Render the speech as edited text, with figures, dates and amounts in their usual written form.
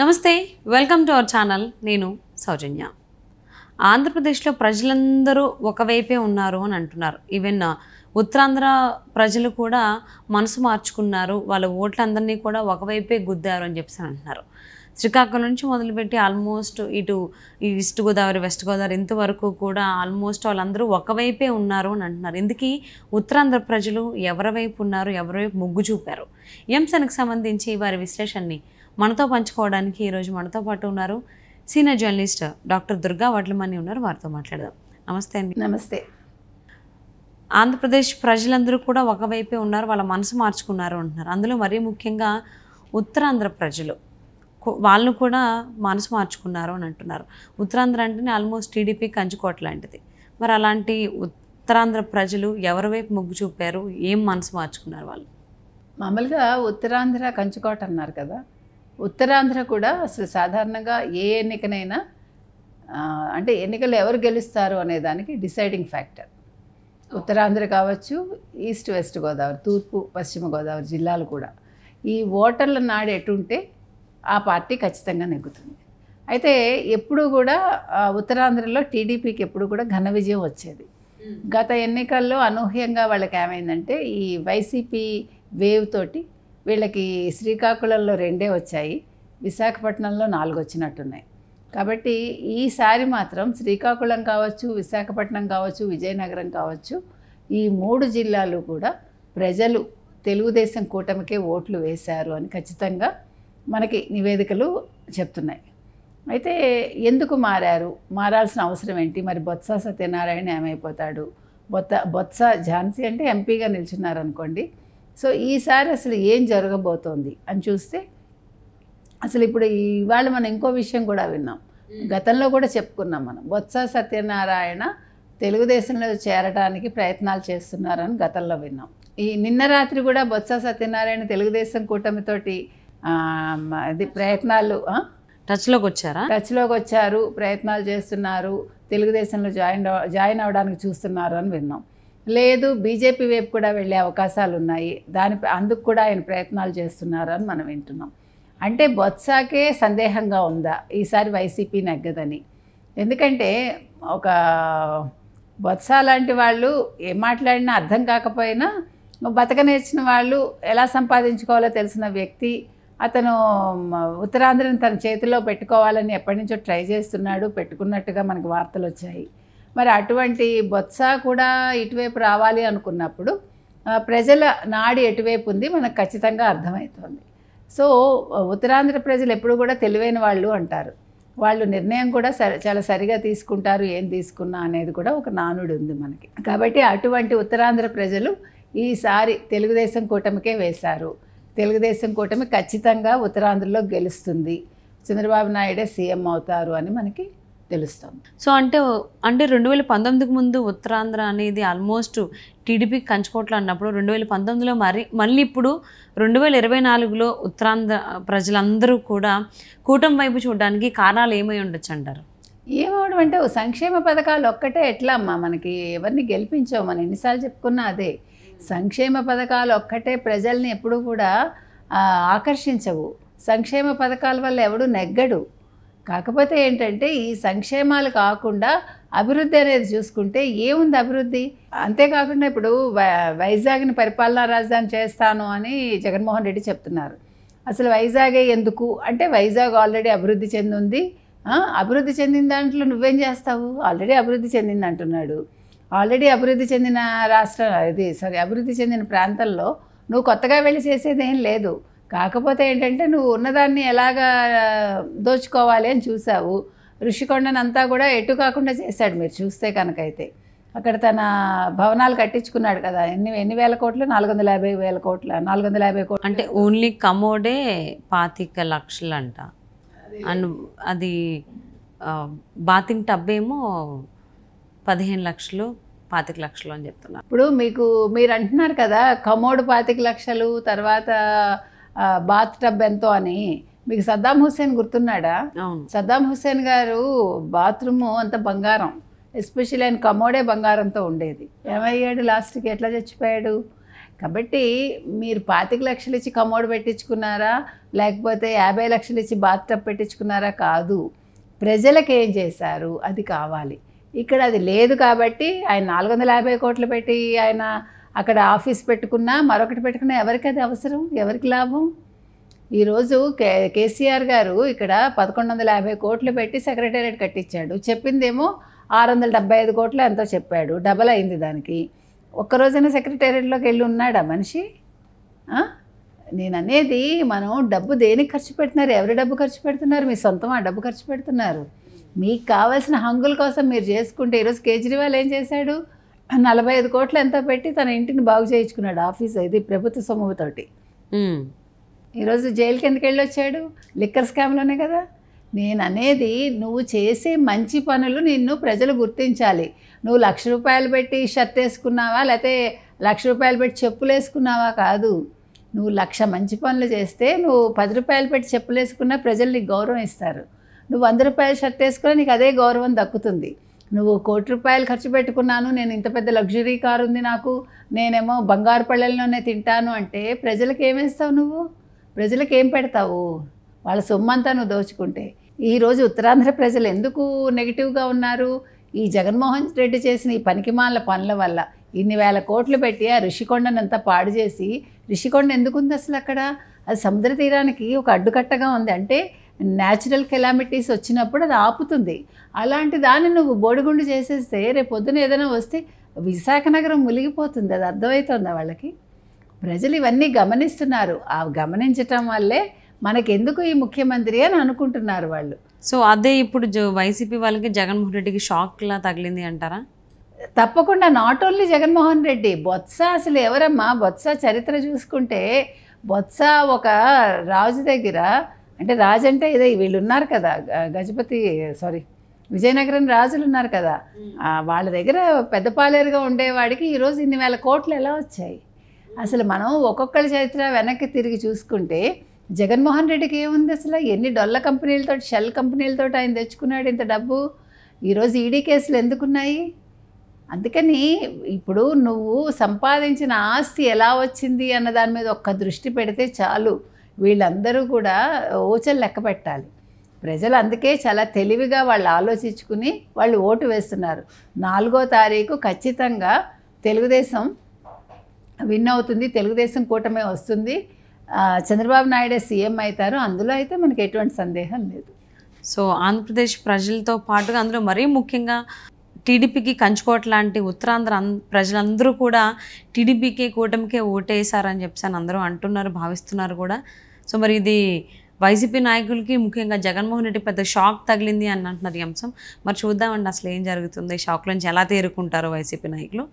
నమస్తే, welcome to our channel. నేను సౌజన్య. ఆంధ్రప్రదేశ్లో ప్రజలందరూ ఒకవైపే ఉన్నారు అని అంటున్నారు. ఈవెన్ ఉత్తరాంధ్ర ప్రజలు కూడా మనసు మార్చుకున్నారు, వాళ్ళ ఓట్లందరినీ కూడా ఒకవైపే గుద్దారు అని చెప్పేసి అంటున్నారు. శ్రీకాకుళం నుంచి మొదలుపెట్టి ఆల్మోస్ట్ ఇటు ఈస్ట్ గోదావరి, వెస్ట్ గోదావరి ఇంతవరకు కూడా ఆల్మోస్ట్ వాళ్ళందరూ ఒకవైపే ఉన్నారు అని అంటున్నారు. ఇందుకీ ఉత్తరాంధ్ర ప్రజలు ఎవరి వైపు ఉన్నారు, ఎవరి వైపు మొగ్గు చూపారు? ఈ అంశానికి సంబంధించి వారి విశ్లేషణని మనతో పంచుకోవడానికి ఈరోజు మనతో పాటు ఉన్నారు senior journalist doctor Durga Vadlamani ఉన్నారు. వారితో మాట్లాడదాం. నమస్తే అండి. నమస్తే. ఆంధ్రప్రదేశ్ ప్రజలందరూ కూడా ఒకవైపే ఉన్నారు, వాళ్ళ మనసు మార్చుకున్నారు అంటున్నారు. అందులో మరీ ముఖ్యంగా ఉత్తరాంధ్ర ప్రజలు వాళ్ళు కూడా మనసు మార్చుకున్నారు అని అంటున్నారు. ఉత్తరాంధ్ర అంటేనే ఆల్మోస్ట్ టీడీపీ కంచుకోట లాంటిది. మరి అలాంటి ఉత్తరాంధ్ర ప్రజలు ఎవరి వైపు మొగ్గు చూపారు, ఏం మనసు మార్చుకున్నారు వాళ్ళు? మామూలుగా ఉత్తరాంధ్ర కంచుకోట అన్నారు కదా, ఉత్తరాంధ్ర కూడా అసలు సాధారణంగా ఏ ఎన్నికనైనా అంటే ఎన్నికలు ఎవరు గెలుస్తారు అనే దానికి డిసైడింగ్ ఫ్యాక్టర్. ఉత్తరాంధ్ర కావచ్చు, ఈస్ట్ వెస్ట్ గోదావరి, తూర్పు పశ్చిమ గోదావరి జిల్లాలు కూడా ఈ ఓటర్ల నాడు ఎటుంటే ఆ పార్టీ ఖచ్చితంగా నెగ్గుతుంది. అయితే ఎప్పుడు కూడా ఉత్తరాంధ్రలో టీడీపీకి ఎప్పుడు కూడా ఘన విజయం వచ్చేది. గత ఎన్నికల్లో అనూహ్యంగా వాళ్ళకి ఏమైందంటే ఈ వైసీపీ వేవ్ తోటి వీళ్ళకి శ్రీకాకుళంలో 2 వచ్చాయి, విశాఖపట్నంలో 4 వచ్చినట్టున్నాయి. కాబట్టి ఈసారి మాత్రం శ్రీకాకుళం కావచ్చు, విశాఖపట్నం కావచ్చు, విజయనగరం కావచ్చు, ఈ 3 జిల్లాలు కూడా ప్రజలు తెలుగుదేశం కూటమికే ఓట్లు వేశారు అని ఖచ్చితంగా మనకి నివేదికలు చెప్తున్నాయి. అయితే ఎందుకు మారారు, మారాల్సిన అవసరం ఏంటి? మరి బొత్స సత్యనారాయణ ఏమైపోతాడు? బొత్స ఝాన్సీ అంటే ఎంపీగా నిల్చున్నారు అనుకోండి. సో ఈసారి అసలు ఏం జరగబోతోంది అని చూస్తే అసలు ఇప్పుడు ఇవాళ మనం ఇంకో విషయం కూడా విన్నాం, గతంలో కూడా చెప్పుకున్నాం మనం. బొత్స సత్యనారాయణ తెలుగుదేశంలో చేరడానికి ప్రయత్నాలు చేస్తున్నారని గతంలో విన్నాం. ఈ నిన్న రాత్రి కూడా బొత్స సత్యనారాయణ తెలుగుదేశం కూటమితోటి అది ప్రయత్నాలు టచ్లోకి వచ్చారు, ప్రయత్నాలు చేస్తున్నారు, తెలుగుదేశంలో జాయిన్ అవ్వడానికి చూస్తున్నారు అని విన్నాం. లేదు, బీజేపీ వైపు కూడా వెళ్ళే అవకాశాలు ఉన్నాయి, అందుకు కూడా ఆయన ప్రయత్నాలు చేస్తున్నారు అని మనం వింటున్నాం. అంటే బొత్సాకే సందేహంగా ఉందా ఈసారి వైసీపీ నెగ్గదని? ఎందుకంటే ఒక బొత్స లాంటి వాళ్ళు ఏం మాట్లాడినా అర్థం కాకపోయినా బతక నేర్చిన వాళ్ళు, ఎలా సంపాదించుకోవాలో తెలిసిన వ్యక్తి, అతను ఉత్తరాంధ్రని తన చేతిలో పెట్టుకోవాలని ఎప్పటి నుంచో ట్రై చేస్తున్నాడు, పెట్టుకున్నట్టుగా మనకు వార్తలు వచ్చాయి. మరి అటువంటి బొత్స కూడా ఇటువైపు రావాలి అనుకున్నప్పుడు ప్రజల నాడి ఎటువైపు ఉంది మనకు ఖచ్చితంగా అర్థమవుతుంది. సో ఉత్తరాంధ్ర ప్రజలు ఎప్పుడు కూడా తెలివైన వాళ్ళు అంటారు, వాళ్ళు నిర్ణయం కూడా చాలా సరిగా తీసుకుంటారు, ఏం తీసుకున్నా అనేది కూడా ఒక నానుడు ఉంది మనకి. కాబట్టి అటువంటి ఉత్తరాంధ్ర ప్రజలు ఈసారి తెలుగుదేశం కూటమికే వేశారు. తెలుగుదేశం కూటమి ఖచ్చితంగా ఉత్తరాంధ్రలో గెలుస్తుంది, చంద్రబాబు నాయుడే సీఎం అవుతారు అని మనకి తెలుస్తుంది. సో అంటే 2019కి ముందు ఉత్తరాంధ్ర అనేది ఆల్మోస్ట్ టీడీపీ కంచుకోట్లు అన్నప్పుడు 2019లో మళ్ళీ ఇప్పుడు 2024లో ఉత్తరాంధ్ర ప్రజలందరూ కూడా కూటమి వైపు చూడడానికి కారణాలు ఏమై ఉండొచ్చు అంటారు? ఏమవడం అంటే సంక్షేమ పథకాలు ఒక్కటే ఎట్లా అమ్మా, మనకి ఎవరిని గెలిపించావు, మనం ఎన్నిసార్లు చెప్పుకున్నా అదే. సంక్షేమ పథకాలు ఒక్కటే ప్రజల్ని ఎప్పుడూ కూడా ఆకర్షించవు. సంక్షేమ పథకాల వల్ల ఎవడు నెగ్గడు. కాకపోతే ఏంటంటే ఈ సంక్షేమాలు కాకుండా అభివృద్ధి అనేది చూసుకుంటే ఏముంది అభివృద్ధి? అంతేకాకుండా ఇప్పుడు వైజాగ్ని పరిపాలనా రాజధాని చేస్తాను అని జగన్మోహన్ రెడ్డి చెప్తున్నారు. అసలు వైజాగే ఎందుకు అంటే, వైజాగ్ ఆల్రెడీ అభివృద్ధి చెందింది, అభివృద్ధి చెందిన దాంట్లో నువ్వేం చేస్తావు? ఆల్రెడీ అభివృద్ధి చెందింది అంటున్నాడు. ఆల్రెడీ అభివృద్ధి చెందిన అభివృద్ధి చెందిన ప్రాంతంలో నువ్వు కొత్తగా వెళ్ళి చేసేది ఏం లేదు. కాకపోతే ఏంటంటే నువ్వు ఉన్నదాన్ని ఎలాగా దోచుకోవాలి అని చూసావు. ఋషికొండనంతా కూడా ఎటు కాకుండా చేశాడు మీరు చూస్తే కనుకైతే. అక్కడ తన భవనాలు కట్టించుకున్నాడు కదా, ఎన్ని వేల కోట్లు, 450,000 కోట్లు, 450 కోట్లు. అంటే ఓన్లీ కమోడే 25 లక్షలు అంట. అండ్ అది బాతింగ్ టబ్ ఏమో 15 లక్షలు, 25 లక్షలు అని చెప్తున్నారు. ఇప్పుడు మీరు అంటున్నారు కదా కమోడ్ 25 లక్షలు, తర్వాత బాత్ టబ్ ఎంతో అని. మీకు సద్దాం హుస్సేన్ గుర్తున్నాడా? సద్దాం హుస్సేన్ గారు బాత్రూము అంత బంగారం, ఎస్పెషల్లీ ఆయన కమోడే బంగారంతో ఉండేది. ఏమయ్యాడు లాస్ట్కి, ఎట్లా చచ్చిపోయాడు? కాబట్టి మీరు 25 లక్షలు ఇచ్చి కమోడ్ పెట్టించుకున్నారా, లేకపోతే 50 లక్షలు ఇచ్చి బాత్ టబ్ పెట్టించుకున్నారా కాదు. ప్రజలకు ఏం చేశారు అది కావాలి. ఇక్కడ అది లేదు కాబట్టి ఆయన 450 కోట్లు పెట్టి ఆయన అక్కడ ఆఫీస్ పెట్టుకున్నా, మరొకటి పెట్టుకున్నా ఎవరికి అది అవసరం, ఎవరికి లాభం? ఈరోజు కేసీఆర్ గారు ఇక్కడ 1150 కోట్లు పెట్టి సెక్రటేరియట్ కట్టించాడు. చెప్పిందేమో 675 కోట్లు ఎంతో చెప్పాడు, డబల్ అయింది దానికి. ఒక్కరోజైనా సెక్రటేరియట్లోకి వెళ్ళి ఉన్నాడా మనిషి? నేను అనేది మనం డబ్బు దేనికి ఖర్చు పెడుతున్నారు, ఎవరి డబ్బు ఖర్చు పెడుతున్నారు? మీ సొంతం ఆ డబ్బు ఖర్చు పెడుతున్నారు. మీకు కావాల్సిన హంగుల కోసం మీరు చేసుకుంటే, ఈరోజు కేజ్రీవాల్ ఏం చేశాడు? 45 కోట్లు ఎంతో పెట్టి తన ఇంటిని బాగు చేయించుకున్నాడు, ఆఫీస్ ఇది ప్రభుత్వ సొమ్ముతోటి. ఈరోజు జైలుకి ఎందుకు వెళ్ళి వచ్చాడు? లిక్కర్ స్కామ్లోనే కదా. నేను అనేది నువ్వు చేసే మంచి పనులు నిన్ను ప్రజలు గుర్తించాలి. నువ్వు 1,00,000 రూపాయలు పెట్టి షర్ట్ వేసుకున్నావా, లేకపోతే 1,00,000 రూపాయలు పెట్టి చెప్పులు వేసుకున్నావా కాదు. నువ్వు 1,00,000 మంచి పనులు చేస్తే నువ్వు 10 రూపాయలు పెట్టి చెప్పులు వేసుకున్నా ప్రజలు నీకు గౌరవం ఇస్తారు. నువ్వు 100 రూపాయలు షర్ట్ వేసుకున్నా నీకు అదే గౌరవం దక్కుతుంది. నువ్వు 1 కోటి రూపాయలు ఖర్చు పెట్టుకున్నాను, నేను ఇంత పెద్ద లగ్జరీ కారు ఉంది నాకు, నేనేమో బంగారు పళ్ళెల్లోనే తింటాను అంటే ప్రజలకు ఏమేస్తావు నువ్వు? ప్రజలకు ఏం పెడతావు? వాళ్ళ సొమ్మంతా నువ్వు దోచుకుంటే. ఈరోజు ఉత్తరాంధ్ర ప్రజలు ఎందుకు నెగిటివ్గా ఉన్నారు? ఈ జగన్మోహన్ రెడ్డి చేసిన ఈ పనికిమాల పనుల వల్ల. ఇన్ని వేల కోట్లు పెట్టి ఆ ఋషికొండనంతా పాడు చేసి, ఋషికొండ ఎందుకు ఉంది అసలు అక్కడ? అది సముద్ర తీరానికి ఒక అడ్డుకట్టగా ఉంది. అంటే న్యాచురల్ కెలామిటీస్ వచ్చినప్పుడు అది ఆపుతుంది. అలాంటి దాన్ని నువ్వు బోడిగుండు చేసేస్తే రేపు పొద్దున ఏదైనా వస్తే విశాఖ నగరం మునిగిపోతుంది. అది అర్థమవుతుందా వాళ్ళకి? ప్రజలు ఇవన్నీ గమనిస్తున్నారు. ఆ గమనించటం వల్లే మనకెందుకు ఈ ముఖ్యమంత్రి అని అనుకుంటున్నారు వాళ్ళు. సో అదే ఇప్పుడు వైసీపీ వాళ్ళకి జగన్మోహన్ రెడ్డికి షాక్లా తగిలింది అంటారా? తప్పకుండా. నాట్ ఓన్లీ జగన్మోహన్ రెడ్డి, బొత్స అసలు ఎవరమ్మా? బొత్స చరిత్ర చూసుకుంటే బొత్స ఒక రాజు దగ్గర, అంటే రాజు అంటే ఇదే వీళ్ళు ఉన్నారు కదా, విజయనగరం రాజులు ఉన్నారు కదా, వాళ్ళ దగ్గర పెద్ద పాలేరుగా ఉండేవాడికి ఈరోజు ఇన్ని వేల కోట్లు ఎలా వచ్చాయి? అసలు మనం ఒక్కొక్కరి చరిత్ర వెనక్కి తిరిగి చూసుకుంటే జగన్మోహన్ రెడ్డికి ఏముంది అసలు? ఎన్ని డొల్ల కంపెనీలతో, షెల్ కంపెనీలతో ఆయన తెచ్చుకున్నాడు ఇంత డబ్బు. ఈరోజు ఈడీ కేసులు ఎందుకున్నాయి? అందుకని ఇప్పుడు నువ్వు సంపాదించిన ఆస్తి ఎలా వచ్చింది అన్న దాని మీద ఒక్క దృష్టి పెడితే చాలు. వీళ్ళందరూ కూడా ఓచలు లెక్క పెట్టాలి. ప్రజలు అందుకే చాలా తెలివిగా వాళ్ళు ఆలోచించుకుని వాళ్ళు ఓటు వేస్తున్నారు. 4వ తారీఖు ఖచ్చితంగా తెలుగుదేశం విన్ అవుతుంది, తెలుగుదేశం కూటమే వస్తుంది, చంద్రబాబు నాయుడే సీఎం అవుతారు. అందులో అయితే మనకి ఎటువంటి సందేహం లేదు. సో ఆంధ్రప్రదేశ్ ప్రజలతో పాటుగా అందులో మరీ ముఖ్యంగా టీడీపీకి కంచుకోట లాంటి ఉత్తరాంధ్ర ప్రజలందరూ కూడా టీడీపీకి కూటమికే ఓటేశారని చెప్పి అందరూ అంటున్నారు, భావిస్తున్నారు కూడా. సో మరి ఇది వైసీపీ నాయకులకి ముఖ్యంగా జగన్మోహన్ రెడ్డి పెద్ద షాక్ తగిలింది అని అంటున్నారు ఈ అంశం. మరి చూద్దామండి అసలు ఏం జరుగుతుంది, షాక్ నుంచి ఎలా తేరుకుంటారో వైసీపీ నాయకులు.